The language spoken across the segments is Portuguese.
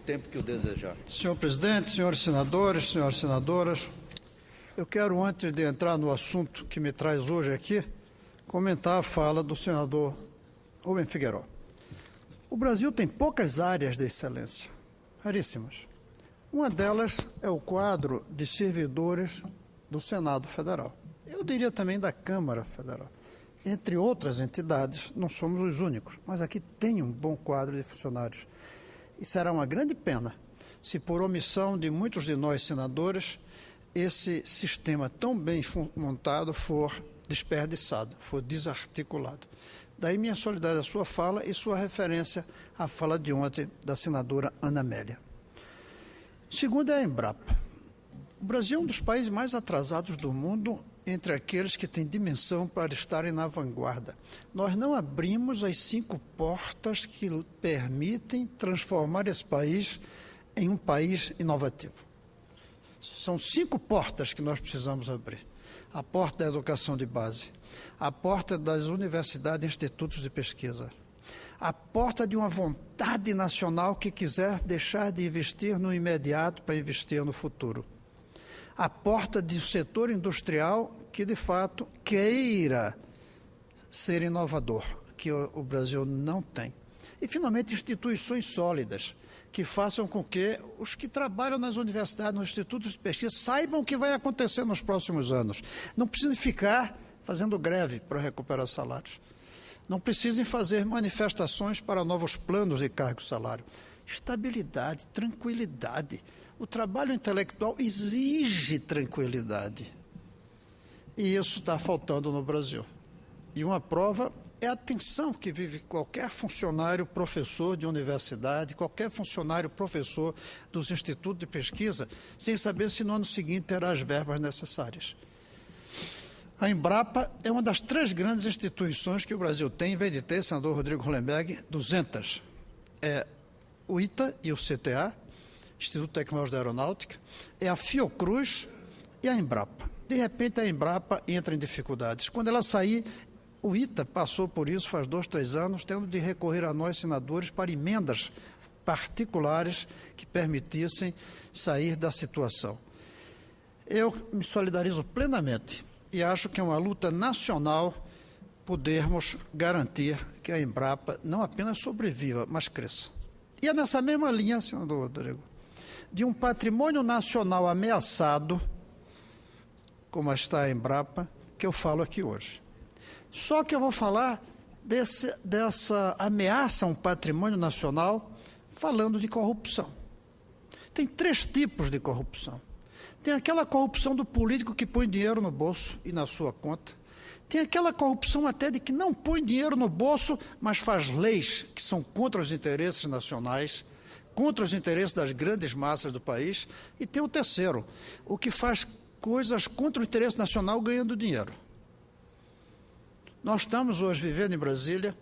tempo que o desejar. Senhor presidente, senhores senadores, senhoras senadoras, eu quero, antes de entrar no assunto que me traz hoje aqui, comentar a fala do senador Rubem Figueiredo. O Brasil tem poucas áreas de excelência, raríssimas. Uma delas é o quadro de servidores do Senado Federal. Eu diria também da Câmara Federal. Entre outras entidades, não somos os únicos, mas aqui tem um bom quadro de funcionários. E será uma grande pena se, por omissão de muitos de nós senadores, esse sistema tão bem montado for desperdiçado, for desarticulado. Daí minha solidariedade à sua fala e sua referência à fala de ontem da senadora Ana Amélia. Segundo é a Embrapa. O Brasil é um dos países mais atrasados do mundo entre aqueles que têm dimensão para estarem na vanguarda. Nós não abrimos as 5 portas que permitem transformar esse país em um país inovativo. São 5 portas que nós precisamos abrir. A porta da educação de base, a porta das universidades e institutos de pesquisa, a porta de uma vontade nacional que quiser deixar de investir no imediato para investir no futuro, a porta de um setor industrial que, de fato, queira ser inovador, que o Brasil não tem. E, finalmente, instituições sólidas, que façam com que os que trabalham nas universidades, nos institutos de pesquisa, saibam o que vai acontecer nos próximos anos. Não precisem ficar fazendo greve para recuperar salários. Não precisem fazer manifestações para novos planos de cargo e salário. Estabilidade, tranquilidade. O trabalho intelectual exige tranquilidade. E isso está faltando no Brasil. E uma prova é a tensão que vive qualquer funcionário professor de universidade, qualquer funcionário professor dos institutos de pesquisa, sem saber se no ano seguinte terá as verbas necessárias. A Embrapa é uma das 3 grandes instituições que o Brasil tem, em vez de ter, senador Rodrigo Hollenberg, 200. É o ITA e o CTA, Instituto Tecnológico da Aeronáutica, é a Fiocruz e a Embrapa. De repente, a Embrapa entra em dificuldades. Quando ela sair, o ITA passou por isso faz 2, 3 anos, tendo de recorrer a nós, senadores, para emendas particulares que permitissem sair da situação. Eu me solidarizo plenamente e acho que é uma luta nacional podermos garantir que a Embrapa não apenas sobreviva, mas cresça. E é nessa mesma linha, senador Rodrigo, de um patrimônio nacional ameaçado, como está a Embrapa, que eu falo aqui hoje. Só que eu vou falar dessa ameaça a um patrimônio nacional falando de corrupção. Tem 3 tipos de corrupção. Tem aquela corrupção do político que põe dinheiro no bolso e na sua conta. Tem aquela corrupção até de que não põe dinheiro no bolso, mas faz leis que são contra os interesses nacionais, contra os interesses das grandes massas do país. E tem o terceiro, o que faz coisas contra o interesse nacional ganhando dinheiro. Nós estamos hoje vivendo em Brasília,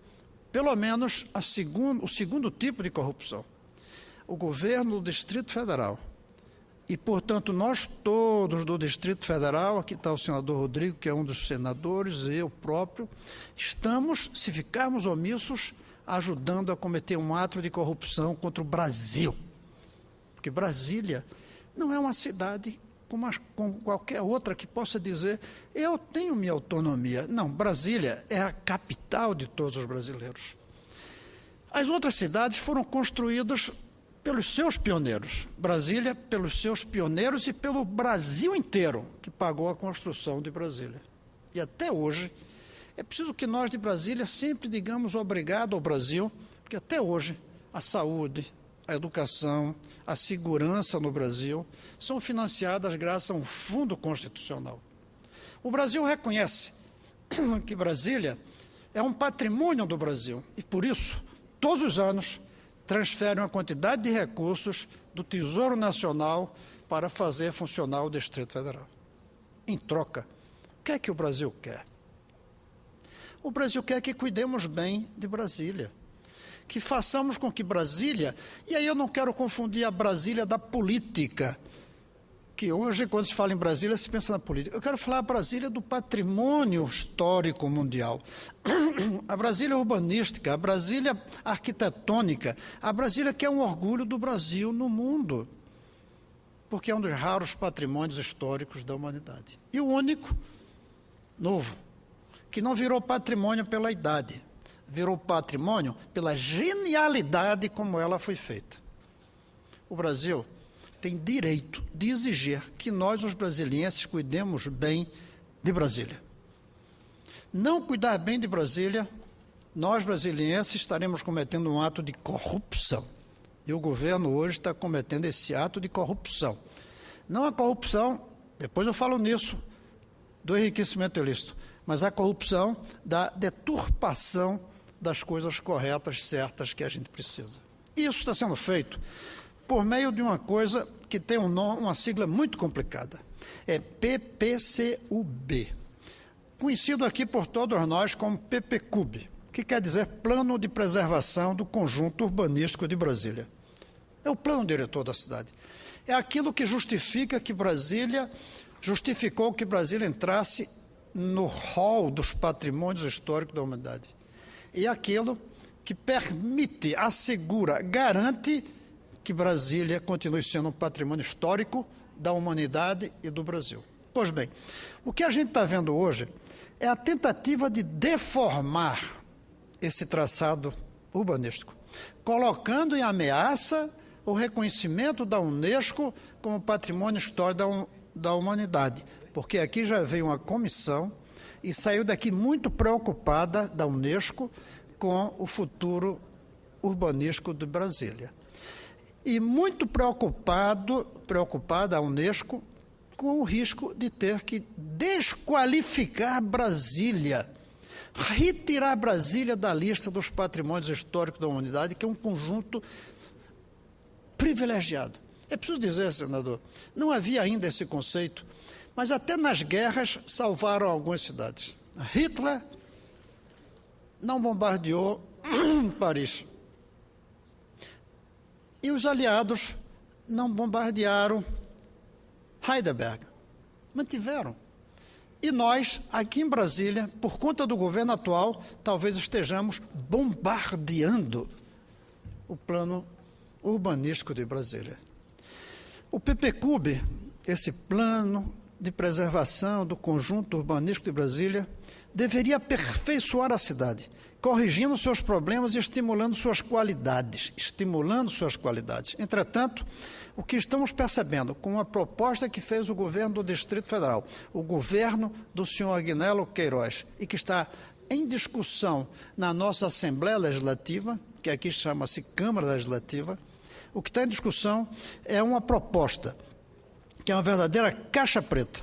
pelo menos o segundo tipo de corrupção. O governo do Distrito Federal. E, portanto, nós todos do Distrito Federal, aqui está o senador Rodrigo, que é um dos senadores, eu próprio, estamos, se ficarmos omissos, ajudando a cometer um ato de corrupção contra o Brasil. Porque Brasília não é uma cidade como qualquer outra que possa dizer, eu tenho minha autonomia. Não, Brasília é a capital de todos os brasileiros. As outras cidades foram construídas pelos seus pioneiros. Brasília, pelos seus pioneiros e pelo Brasil inteiro, que pagou a construção de Brasília. E até hoje, é preciso que nós de Brasília sempre digamos obrigado ao Brasil, porque até hoje a saúde, a educação, a segurança no Brasil são financiadas graças a um fundo constitucional. O Brasil reconhece que Brasília é um patrimônio do Brasil e, por isso, todos os anos, transfere uma quantidade de recursos do Tesouro Nacional para fazer funcionar o Distrito Federal. Em troca, o que é que o Brasil quer? O Brasil quer que cuidemos bem de Brasília, que façamos com que Brasília, e aí eu não quero confundir a Brasília da política, que hoje, quando se fala em Brasília, se pensa na política. Eu quero falar a Brasília do patrimônio histórico mundial. A Brasília urbanística, a Brasília arquitetônica, a Brasília que é um orgulho do Brasil no mundo, porque é um dos raros patrimônios históricos da humanidade. E o único, novo, que não virou patrimônio pela idade, virou patrimônio pela genialidade como ela foi feita. O Brasil tem direito de exigir que nós, os brasilienses, cuidemos bem de Brasília. Não cuidar bem de Brasília, nós, brasilienses, estaremos cometendo um ato de corrupção. E o governo hoje está cometendo esse ato de corrupção. Não a corrupção, depois eu falo nisso, do enriquecimento ilícito, mas a corrupção da deturpação das coisas corretas, certas que a gente precisa. Isso está sendo feito por meio de uma coisa que tem uma sigla muito complicada. É PPCUB, conhecido aqui por todos nós como PPCUB, que quer dizer Plano de Preservação do Conjunto Urbanístico de Brasília. É o plano diretor da cidade. É aquilo que justificou que Brasília entrasse no rol dos patrimônios históricos da humanidade. E aquilo que permite, assegura, garante que Brasília continue sendo um patrimônio histórico da humanidade e do Brasil. Pois bem, o que a gente está vendo hoje é a tentativa de deformar esse traçado urbanístico, colocando em ameaça o reconhecimento da Unesco como patrimônio histórico da humanidade, porque aqui já veio uma comissão e saiu daqui muito preocupada da Unesco com o futuro urbanístico de Brasília. E muito preocupada a Unesco com o risco de ter que desqualificar Brasília, retirar Brasília da lista dos patrimônios históricos da humanidade, que é um conjunto privilegiado. É preciso dizer, senador, não havia ainda esse conceito, mas até nas guerras salvaram algumas cidades. Hitler não bombardeou Paris. E os aliados não bombardearam Heidelberg. Mantiveram. E nós, aqui em Brasília, por conta do governo atual, talvez estejamos bombardeando o plano urbanístico de Brasília. O PPCUB, esse plano de preservação do conjunto urbanístico de Brasília, deveria aperfeiçoar a cidade, corrigindo seus problemas e estimulando suas qualidades. Entretanto, o que estamos percebendo com a proposta que fez o governo do Distrito Federal, o governo do senhor Agnello Queiroz, e que está em discussão na nossa Assembleia Legislativa, que aqui chama-se Câmara Legislativa, o que está em discussão é uma proposta que é uma verdadeira caixa preta,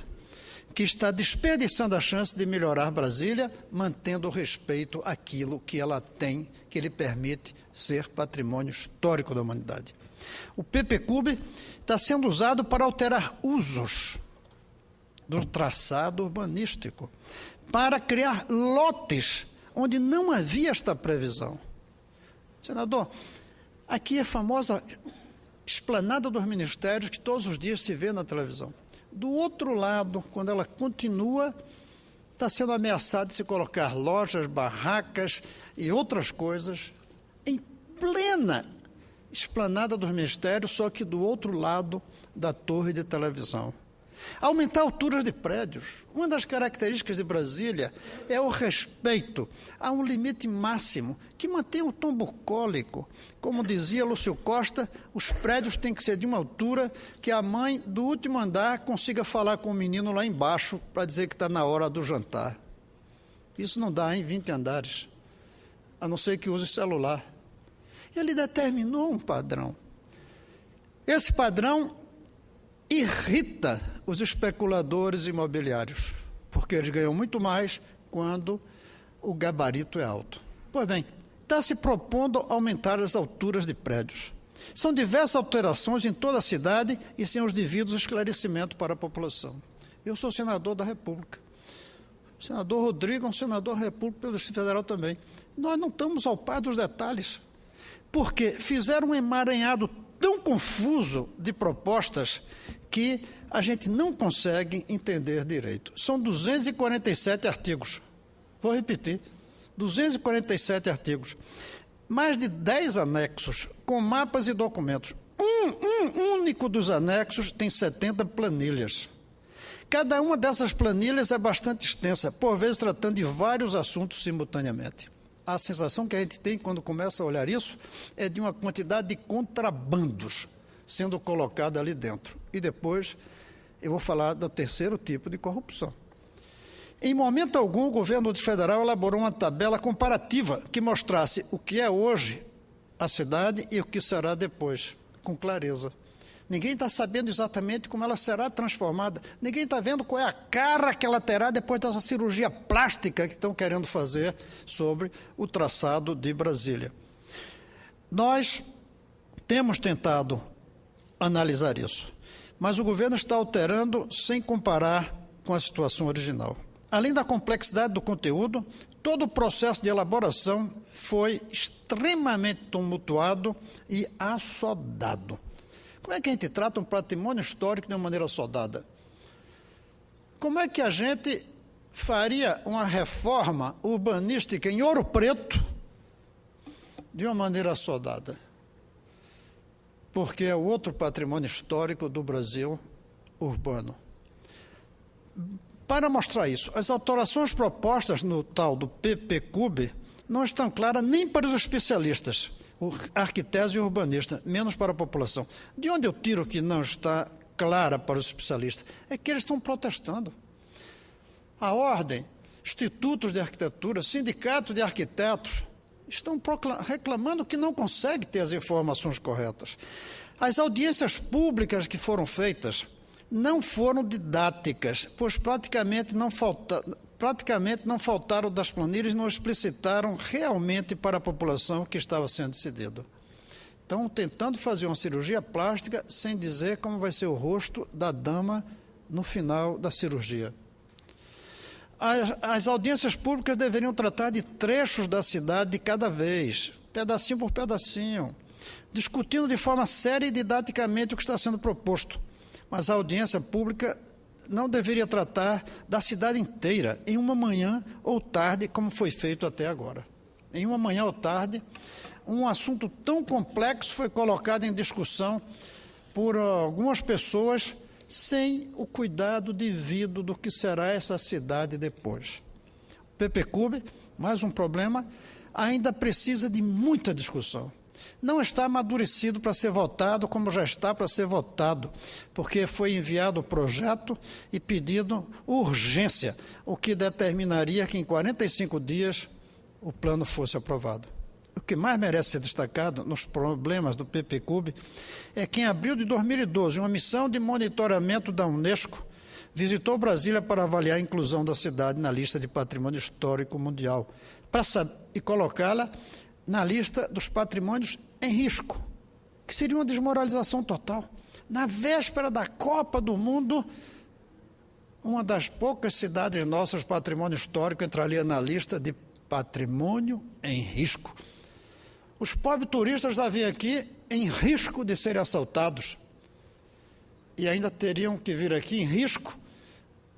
que está desperdiçando a chance de melhorar Brasília, mantendo o respeito àquilo que ela tem, que lhe permite ser patrimônio histórico da humanidade. O PPCUB está sendo usado para alterar usos do traçado urbanístico, para criar lotes onde não havia esta previsão. Senador, aqui é a famosa esplanada dos ministérios que todos os dias se vê na televisão. Do outro lado, quando ela continua, está sendo ameaçado de se colocar lojas, barracas e outras coisas em plena esplanada dos ministérios, só que do outro lado da torre de televisão. Aumentar alturas de prédios. Uma das características de Brasília é o respeito a um limite máximo que mantém o tom bucólico. Como dizia Lúcio Costa, os prédios têm que ser de uma altura que a mãe do último andar consiga falar com o menino lá embaixo para dizer que está na hora do jantar. Isso não dá em 20 andares, a não ser que use celular. Ele determinou um padrão. Esse padrão irrita os especuladores imobiliários, porque eles ganham muito mais quando o gabarito é alto. Pois bem, está se propondo aumentar as alturas de prédios. São diversas alterações em toda a cidade e sem os devidos esclarecimentos para a população. Eu sou senador da República. O senador Rodrigo é um senador da República pelo Distrito Federal também. Nós não estamos ao par dos detalhes, porque fizeram um emaranhado tão confuso de propostas que a gente não consegue entender direito. São 247 artigos. Vou repetir, 247 artigos. Mais de 10 anexos, com mapas e documentos. Um único dos anexos tem 70 planilhas. Cada uma dessas planilhas é bastante extensa, por vezes tratando de vários assuntos simultaneamente. A sensação que a gente tem quando começa a olhar isso é de uma quantidade de contrabandos sendo colocada ali dentro. E depois eu vou falar do terceiro tipo de corrupção. Em momento algum, o governo federal elaborou uma tabela comparativa que mostrasse o que é hoje a cidade e o que será depois, com clareza. Ninguém está sabendo exatamente como ela será transformada. Ninguém está vendo qual é a cara que ela terá depois dessa cirurgia plástica que estão querendo fazer sobre o traçado de Brasília. Nós temos tentado analisar isso, mas o governo está alterando sem comparar com a situação original. Além da complexidade do conteúdo, todo o processo de elaboração foi extremamente tumultuado e assodado. Como é que a gente trata um patrimônio histórico de uma maneira assodada? Como é que a gente faria uma reforma urbanística em Ouro Preto de uma maneira assodada? Porque é o outro patrimônio histórico do Brasil urbano. Para mostrar isso, as alterações propostas no tal do PPCub não estão claras nem para os especialistas, arquitetos e urbanistas, menos para a população. De onde eu tiro que não está clara para os especialistas? É que eles estão protestando. A ordem, institutos de arquitetura, sindicatos de arquitetos, estão reclamando que não conseguem ter as informações corretas. As audiências públicas que foram feitas não foram didáticas, pois praticamente não faltaram das planilhas e não explicitaram realmente para a população o que estava sendo decidido. Estão tentando fazer uma cirurgia plástica sem dizer como vai ser o rosto da dama no final da cirurgia. As audiências públicas deveriam tratar de trechos da cidade de cada vez, pedacinho por pedacinho, discutindo de forma séria e didaticamente o que está sendo proposto. Mas a audiência pública não deveria tratar da cidade inteira, em uma manhã ou tarde, como foi feito até agora. Em uma manhã ou tarde, um assunto tão complexo foi colocado em discussão por algumas pessoas sem o cuidado devido do que será essa cidade depois. O PPCub, mais um problema, ainda precisa de muita discussão. Não está amadurecido para ser votado como já está para ser votado, porque foi enviado o projeto e pedido urgência, o que determinaria que em 45 dias o plano fosse aprovado. O que mais merece ser destacado nos problemas do PPCub é que em abril de 2012, uma missão de monitoramento da Unesco visitou Brasília para avaliar a inclusão da cidade na lista de patrimônio histórico mundial e colocá-la na lista dos patrimônios em risco, que seria uma desmoralização total. Na véspera da Copa do Mundo, uma das poucas cidades nossas, patrimônio histórico, entraria na lista de patrimônio em risco. Os pobres turistas já vêm aqui em risco de serem assaltados e ainda teriam que vir aqui em risco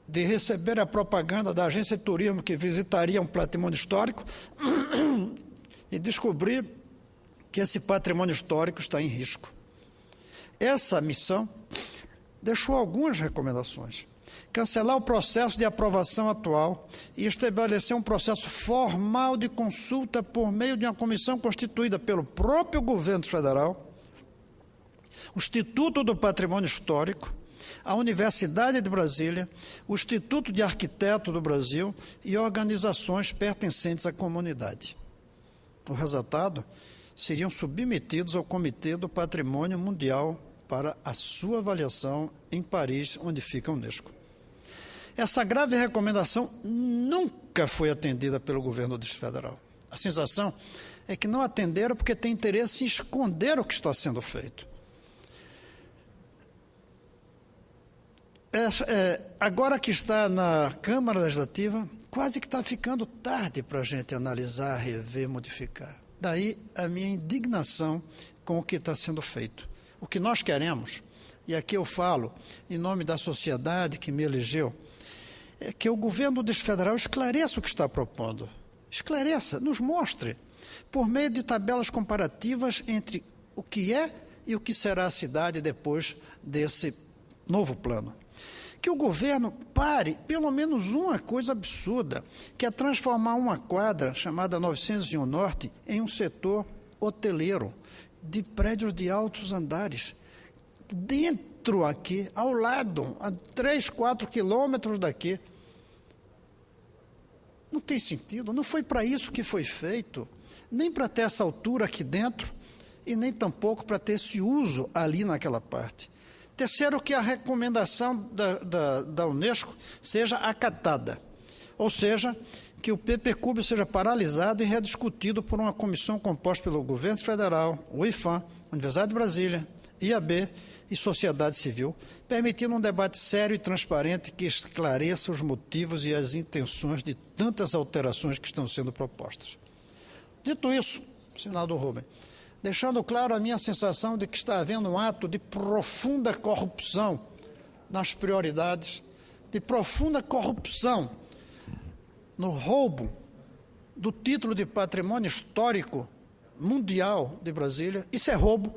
de receber a propaganda da agência de turismo que visitaria um patrimônio histórico e descobrir que esse patrimônio histórico está em risco. Essa missão deixou algumas recomendações. Cancelar o processo de aprovação atual e estabelecer um processo formal de consulta por meio de uma comissão constituída pelo próprio governo federal, o Instituto do Patrimônio Histórico, a Universidade de Brasília, o Instituto de Arquitetos do Brasil e organizações pertencentes à comunidade. O resultado seriam submetidos ao Comitê do Patrimônio Mundial para a sua avaliação em Paris, onde fica a Unesco. Essa grave recomendação nunca foi atendida pelo governo federal. A sensação é que não atenderam porque tem interesse em esconder o que está sendo feito. Agora que está na Câmara Legislativa, quase que está ficando tarde para a gente analisar, rever, modificar. Daí a minha indignação com o que está sendo feito. O que nós queremos e aqui eu falo em nome da sociedade que me elegeu, é que o governo do Distrito Federal esclareça o que está propondo. Esclareça, nos mostre, por meio de tabelas comparativas entre o que é e o que será a cidade depois desse novo plano. Que o governo pare, pelo menos uma coisa absurda, que é transformar uma quadra chamada 901 Norte em um setor hoteleiro, de prédios de altos andares, dentro aqui, ao lado, a 3, 4 quilômetros daqui. Não tem sentido, não foi para isso que foi feito, nem para ter essa altura aqui dentro, e nem tampouco para ter esse uso ali naquela parte. Terceiro, que a recomendação da Unesco seja acatada, ou seja, que o PPCub seja paralisado e rediscutido por uma comissão composta pelo Governo Federal, o IFAM, Universidade de Brasília, IAB e sociedade civil, permitindo um debate sério e transparente que esclareça os motivos e as intenções de tantas alterações que estão sendo propostas. Dito isso, senador Rubem, deixando claro a minha sensação de que está havendo um ato de profunda corrupção nas prioridades, de profunda corrupção no roubo do título de patrimônio histórico mundial de Brasília. Isso é roubo.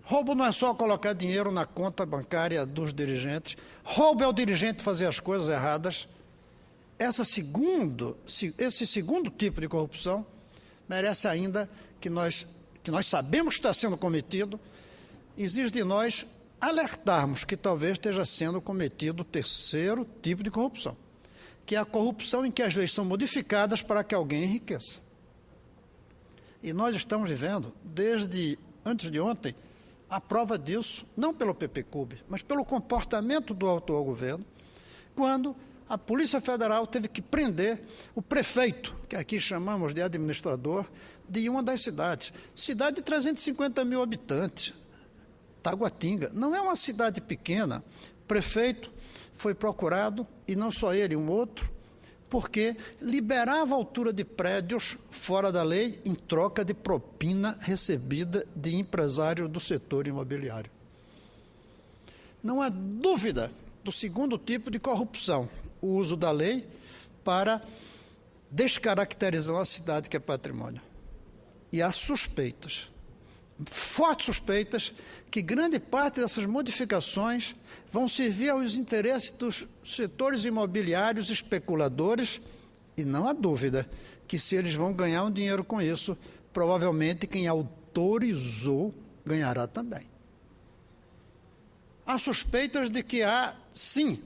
Roubo não é só colocar dinheiro na conta bancária dos dirigentes. Roubo é o dirigente fazer as coisas erradas. Esse segundo tipo de corrupção merece ainda que nós sabemos que está sendo cometido, exige de nós alertarmos que talvez esteja sendo cometido o terceiro tipo de corrupção, que é a corrupção em que as leis são modificadas para que alguém enriqueça. E nós estamos vivendo, desde antes de ontem, a prova disso, não pelo PPCub, mas pelo comportamento do atual governo, quando a Polícia Federal teve que prender o prefeito, que aqui chamamos de administrador, de uma das cidades. Cidade de 350 mil habitantes, Taguatinga. Não é uma cidade pequena. O prefeito foi procurado, e não só ele, um outro, porque liberava a altura de prédios fora da lei em troca de propina recebida de empresários do setor imobiliário. Não há dúvida do segundo tipo de corrupção, o uso da lei para descaracterizar uma cidade que é patrimônio. E há suspeitas, fortes suspeitas, que grande parte dessas modificações vão servir aos interesses dos setores imobiliários especuladores, e não há dúvida que, se eles vão ganhar um dinheiro com isso, provavelmente quem autorizou ganhará também. Há suspeitas de que há, sim,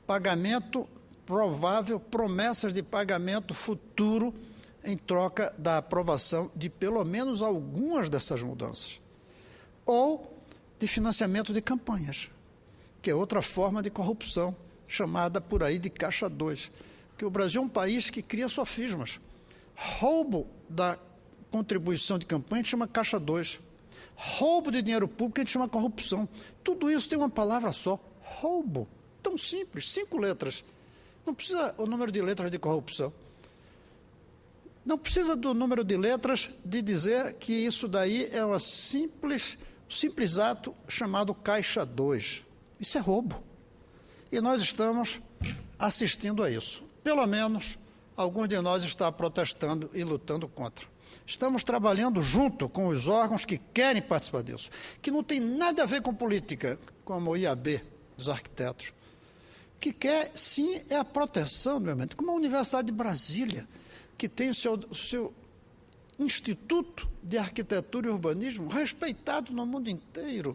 pagamento provável, promessas de pagamento futuro em troca da aprovação de pelo menos algumas dessas mudanças. Ou de financiamento de campanhas, que é outra forma de corrupção, chamada por aí de Caixa 2, que o Brasil é um país que cria sofismas. Roubo da contribuição de campanha a gente chama Caixa 2. Roubo de dinheiro público a gente chama corrupção. Tudo isso tem uma palavra só, roubo. Tão simples, 5 letras. Não precisa o número de letras de corrupção. Não precisa do número de letras de dizer que isso daí é um simples ato chamado Caixa 2. Isso é roubo. E nós estamos assistindo a isso. Pelo menos, alguns de nós estão protestando e lutando contra. Estamos trabalhando junto com os órgãos que querem participar disso, que não tem nada a ver com política, como o IAB, dos arquitetos. O que quer, sim, é a proteção do meio ambiente, como a Universidade de Brasília, que tem o seu Instituto de Arquitetura e Urbanismo respeitado no mundo inteiro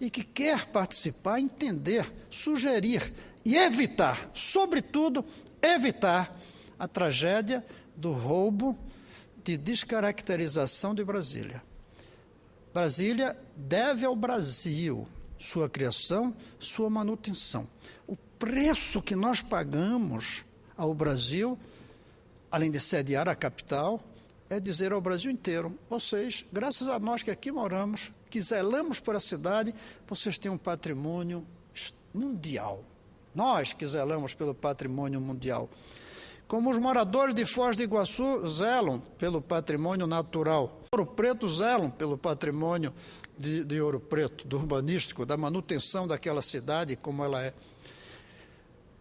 e que quer participar, entender, sugerir e evitar, sobretudo, evitar a tragédia do roubo de descaracterização de Brasília. Brasília deve ao Brasil sua criação, sua manutenção. O preço que nós pagamos ao Brasil, além de sediar a capital, é dizer ao Brasil inteiro: vocês, graças a nós que aqui moramos, que zelamos por a cidade, vocês têm um patrimônio mundial. Nós que zelamos pelo patrimônio mundial. como os moradores de Foz do Iguaçu zelam pelo patrimônio natural. Ouro Preto zelam pelo patrimônio de Ouro Preto, do urbanístico, da manutenção daquela cidade como ela é.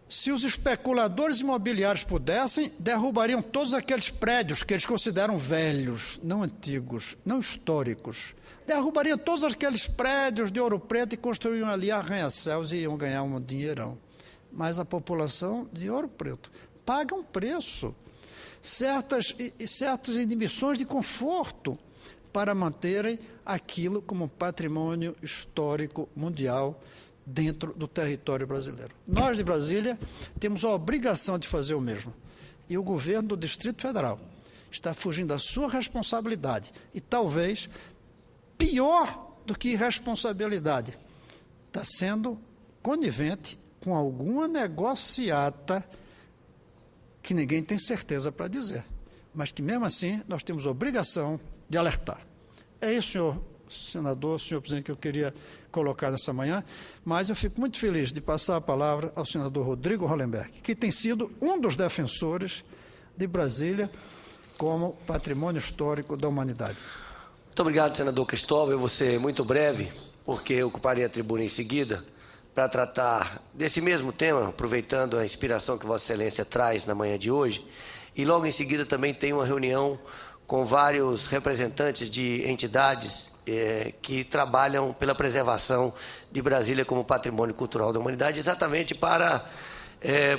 Se os especuladores imobiliários pudessem, derrubariam todos aqueles prédios que eles consideram velhos, não antigos, não históricos. Derrubariam todos aqueles prédios de Ouro Preto e construiriam ali arranha-céus e iam ganhar um dinheirão. Mas a população de Ouro Preto paga um preço, certas inibições de conforto para manterem aquilo como patrimônio histórico mundial dentro do território brasileiro. Nós, de Brasília, temos a obrigação de fazer o mesmo. E o governo do Distrito Federal está fugindo da sua responsabilidade. E talvez, pior do que irresponsabilidade, está sendo conivente com alguma negociata que ninguém tem certeza para dizer, mas que, mesmo assim, nós temos a obrigação de alertar. É isso, senhor senador, senhor presidente, que eu queria colocar nessa manhã, mas eu fico muito feliz de passar a palavra ao senador Rodrigo Hollenberg, que tem sido um dos defensores de Brasília como patrimônio histórico da humanidade. Muito obrigado, senador Cristóvão. Eu vou ser muito breve, porque eu ocuparei a tribuna em seguida para tratar desse mesmo tema, aproveitando a inspiração que Vossa Excelência traz na manhã de hoje, e logo em seguida também tem uma reunião com vários representantes de entidades que trabalham pela preservação de Brasília como patrimônio cultural da humanidade, exatamente para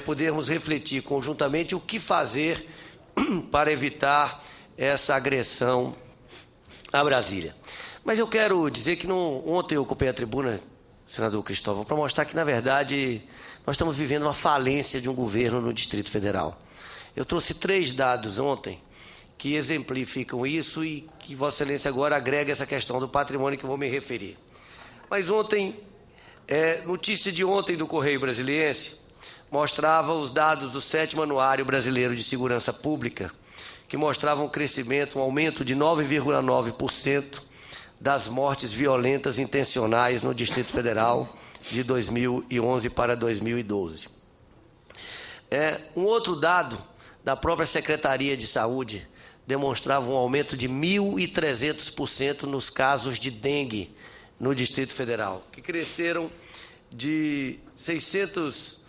podermos refletir conjuntamente o que fazer para evitar essa agressão a Brasília. Mas eu quero dizer que ontem eu ocupei a tribuna, senador Cristóvão, para mostrar que, na verdade, nós estamos vivendo uma falência de um governo no Distrito Federal. Eu trouxe 3 dados ontem que exemplificam isso e que Vossa Excelência agora agrega essa questão do patrimônio que eu vou me referir. Mas ontem, notícia de ontem do Correio Brasiliense, mostrava os dados do 7º Anuário Brasileiro de Segurança Pública, que mostravam um crescimento, um aumento de 9,9% das mortes violentas intencionais no Distrito Federal de 2011 para 2012. Um outro dado da própria Secretaria de Saúde demonstrava um aumento de 1.300% nos casos de dengue no Distrito Federal, que cresceram de 600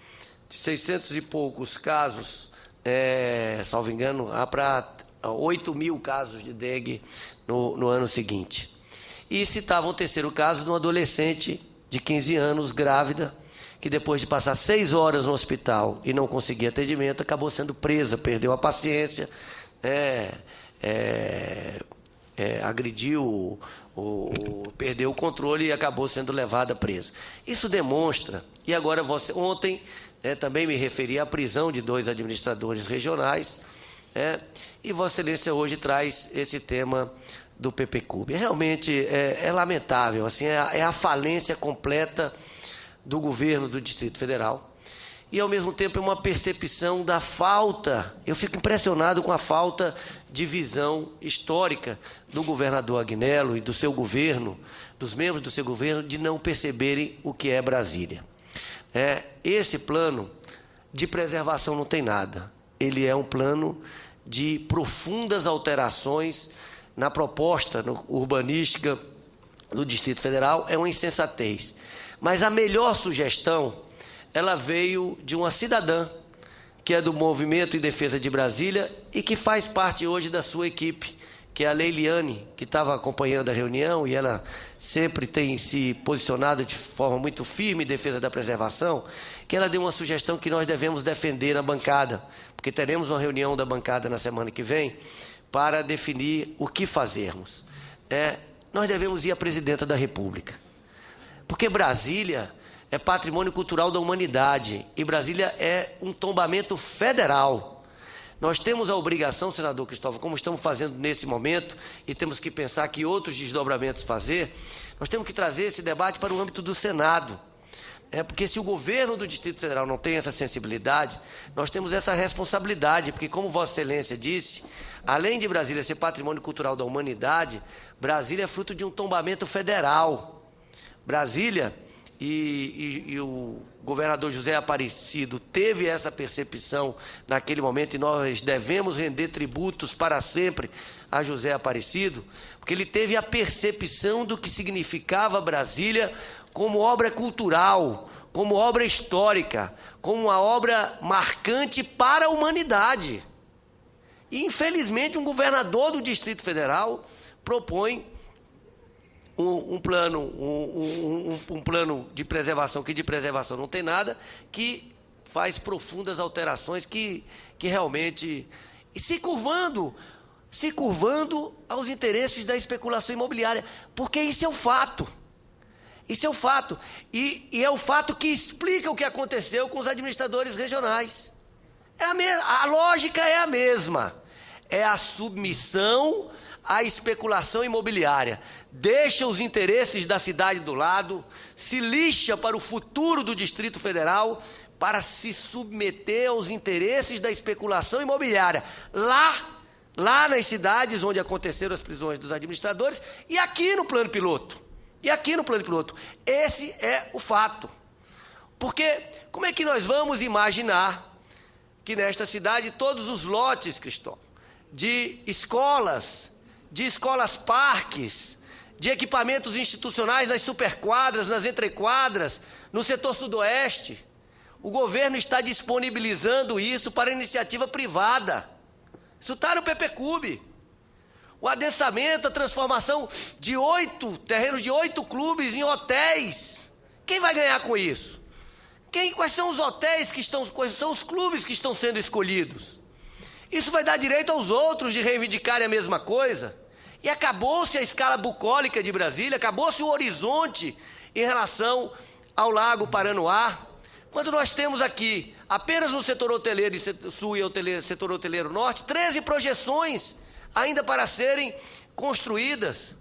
e poucos casos, salvo engano, para 8.000 casos de dengue no ano seguinte. E citava um terceiro caso de uma adolescente de 15 anos, grávida, que depois de passar 6 horas no hospital e não conseguir atendimento, acabou sendo presa, perdeu a paciência, agrediu, perdeu o controle e acabou sendo levada presa. Isso demonstra, e agora ontem também me referi à prisão de 2 administradores regionais, e Vossa Excelência hoje traz esse tema do PPCUB. Realmente é lamentável, assim, é a falência completa do governo do Distrito Federal. E, ao mesmo tempo, é uma percepção da falta, eu fico impressionado com a falta de visão histórica do governador Agnello e do seu governo, dos membros do seu governo, de não perceberem o que é Brasília. Esse plano de preservação não tem nada. Ele é um plano de profundas alterações na proposta urbanística do Distrito Federal, é uma insensatez. Mas a melhor sugestão, ela veio de uma cidadã, que é do Movimento em Defesa de Brasília e que faz parte hoje da sua equipe, que é a Leiliane, que estava acompanhando a reunião, e ela sempre tem se posicionado de forma muito firme em defesa da preservação, que ela deu uma sugestão que nós devemos defender na bancada, porque teremos uma reunião da bancada na semana que vem, para definir o que fazermos. Nós devemos ir à Presidenta da República, porque Brasília é patrimônio cultural da humanidade e Brasília é um tombamento federal. Nós temos a obrigação, senador Cristóvão, como estamos fazendo nesse momento, e temos que pensar que outros desdobramentos fazer, nós temos que trazer esse debate para o âmbito do Senado. Porque se o governo do Distrito Federal não tem essa sensibilidade, nós temos essa responsabilidade, porque, como Vossa Excelência disse, além de Brasília ser patrimônio cultural da humanidade, Brasília é fruto de um tombamento federal. Brasília, e o governador José Aparecido teve essa percepção naquele momento, e nós devemos render tributos para sempre a José Aparecido, porque ele teve a percepção do que significava Brasília como obra cultural, como obra histórica, como uma obra marcante para a humanidade. E, infelizmente, um governador do Distrito Federal propõe um plano de preservação, que de preservação não tem nada, que faz profundas alterações que realmente... E se curvando aos interesses da especulação imobiliária, porque isso é o fato. Isso é o fato. E é o fato que explica o que aconteceu com os administradores regionais. A lógica é a mesma. É a submissão à especulação imobiliária. Deixa os interesses da cidade do lado, se lixa para o futuro do Distrito Federal para se submeter aos interesses da especulação imobiliária. Lá nas cidades onde aconteceram as prisões dos administradores e aqui no plano piloto. Esse é o fato. Porque como é que nós vamos imaginar que nesta cidade todos os lotes, Cristóvão, de escolas parques, de equipamentos institucionais nas superquadras, nas entrequadras, no setor sudoeste, o governo está disponibilizando isso para iniciativa privada. Isso está no PPCub. O adensamento, a transformação de terrenos de 8 clubes em hotéis. Quem vai ganhar com isso? Quais são os hotéis quais são os clubes que estão sendo escolhidos? Isso vai dar direito aos outros de reivindicarem a mesma coisa? E acabou-se a escala bucólica de Brasília, acabou-se o horizonte em relação ao Lago Paranoá, quando nós temos aqui, apenas no setor hoteleiro sul e setor hoteleiro norte, 13 projeções ainda para serem construídas.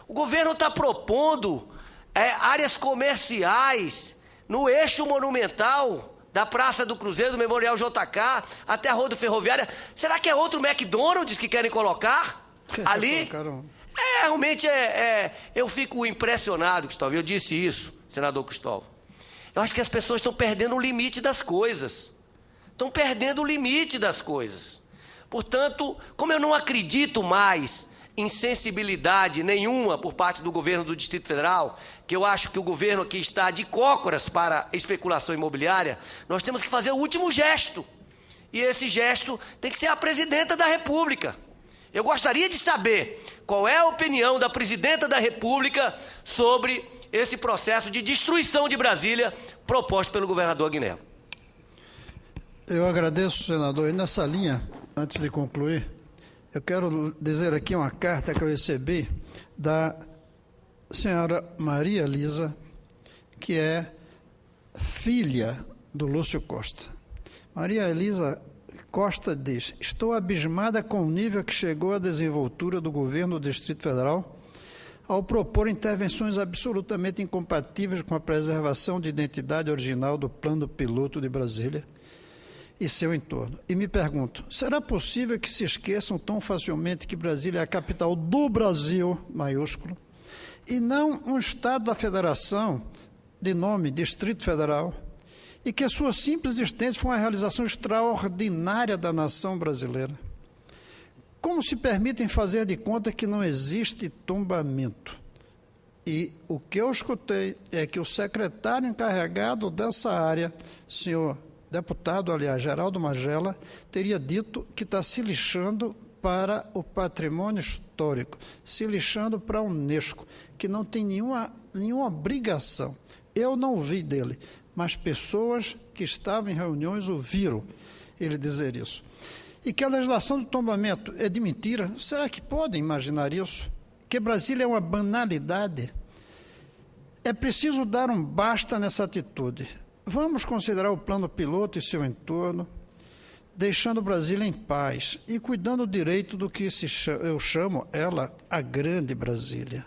O governo está propondo áreas comerciais no eixo monumental da Praça do Cruzeiro, do Memorial JK, até a Rodo Ferroviária. Será que é outro McDonald's que querem colocar ali? Realmente eu fico impressionado, Cristóvão. Eu disse isso, senador Cristóvão. Eu acho que as pessoas estão perdendo o limite das coisas. Portanto, como eu não acredito mais em sensibilidade nenhuma por parte do governo do Distrito Federal, que eu acho que o governo aqui está de cócoras para especulação imobiliária, nós temos que fazer o último gesto. E esse gesto tem que ser a presidenta da República. Eu gostaria de saber qual é a opinião da presidenta da República sobre esse processo de destruição de Brasília proposto pelo governador Agnello. Eu agradeço, senador. E nessa linha, antes de concluir, eu quero dizer aqui uma carta que eu recebi da senhora Maria Elisa, que é filha do Lúcio Costa. Maria Elisa Costa diz: estou abismada com o nível que chegou a desenvoltura do governo do Distrito Federal ao propor intervenções absolutamente incompatíveis com a preservação de identidade original do plano piloto de Brasília e seu entorno. E me pergunto, será possível que se esqueçam tão facilmente que Brasília é a capital do Brasil, maiúsculo, e não um estado da federação de nome Distrito Federal, e que a sua simples existência foi uma realização extraordinária da nação brasileira? Como se permitem fazer de conta que não existe tombamento? E o que eu escutei é que o secretário encarregado dessa área, senhor deputado, aliás, Geraldo Magela, teria dito que está se lixando para o patrimônio histórico, se lixando para a Unesco, que não tem nenhuma obrigação. Eu não ouvi dele, mas pessoas que estavam em reuniões ouviram ele dizer isso. E que a legislação do tombamento é de mentira. Será que podem imaginar isso? Que Brasília é uma banalidade? É preciso dar um basta nessa atitude. Vamos considerar o plano piloto e seu entorno, deixando Brasília em paz e cuidando direito do que eu chamo ela a grande Brasília.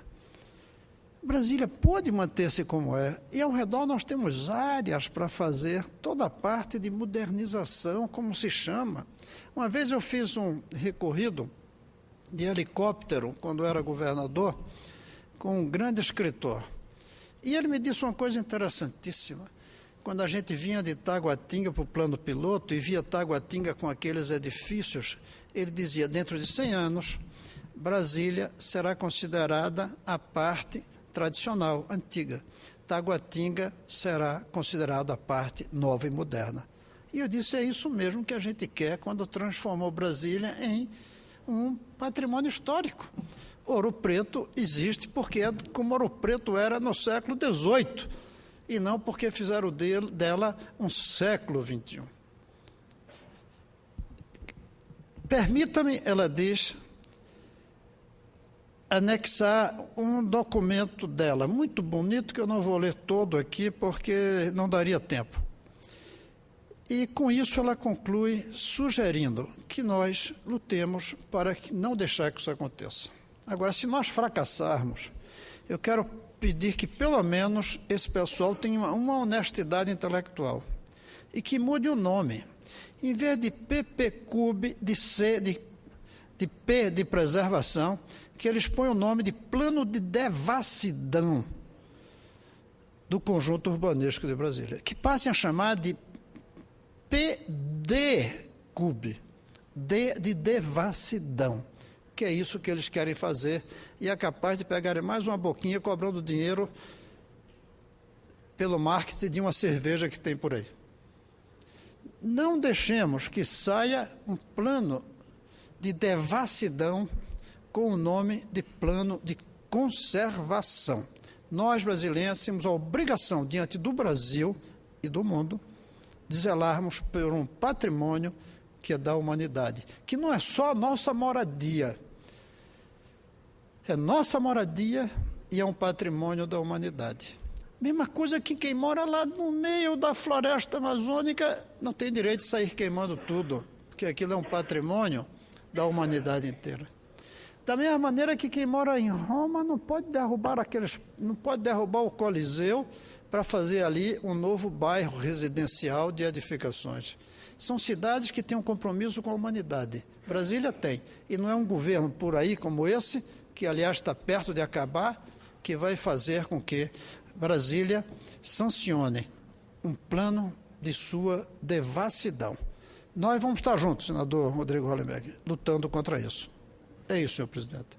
Brasília pode manter-se como é, e ao redor nós temos áreas para fazer toda a parte de modernização, como se chama. Uma vez eu fiz um recorrido de helicóptero, quando eu era governador, com um grande escritor. E ele me disse uma coisa interessantíssima. Quando a gente vinha de Taguatinga para o plano piloto e via Taguatinga com aqueles edifícios, ele dizia, dentro de 100 anos, Brasília será considerada a parte tradicional, antiga. Taguatinga será considerada a parte nova e moderna. E eu disse, é isso mesmo que a gente quer quando transformou Brasília em um patrimônio histórico. Ouro Preto existe porque é como Ouro Preto era no século XVIII, e não porque fizeram dela um século XXI. Permita-me, ela diz, anexar um documento dela, muito bonito, que eu não vou ler todo aqui, porque não daria tempo. E, com isso, ela conclui sugerindo que nós lutemos para não deixar que isso aconteça. Agora, se nós fracassarmos, eu quero pedir que, pelo menos, esse pessoal tenha uma honestidade intelectual e que mude o nome. Em vez de PPCUB, de C, de P de preservação, que eles põem o nome de Plano de Devassidão do Conjunto Urbanístico de Brasília, que passem a chamar de PDCUB, D de devassidão, que é isso que eles querem fazer, e é capaz de pegarem mais uma boquinha cobrando dinheiro pelo marketing de uma cerveja que tem por aí. Não deixemos que saia um plano de devassidão com o nome de plano de conservação. Nós, brasileiros, temos a obrigação, diante do Brasil e do mundo, de zelarmos por um patrimônio que é da humanidade, que não é só nossa moradia, é nossa moradia e é um patrimônio da humanidade. Mesma coisa que quem mora lá no meio da floresta amazônica não tem direito de sair queimando tudo, porque aquilo é um patrimônio da humanidade inteira. Da mesma maneira que quem mora em Roma não pode derrubar o Coliseu para fazer ali um novo bairro residencial de edificações. São cidades que têm um compromisso com a humanidade. Brasília tem, e não é um governo por aí como esse, que aliás está perto de acabar, que vai fazer com que Brasília sancione um plano de sua devassidão. Nós vamos estar juntos, senador Rodrigo Hollenberg, lutando contra isso. É isso, senhor presidente.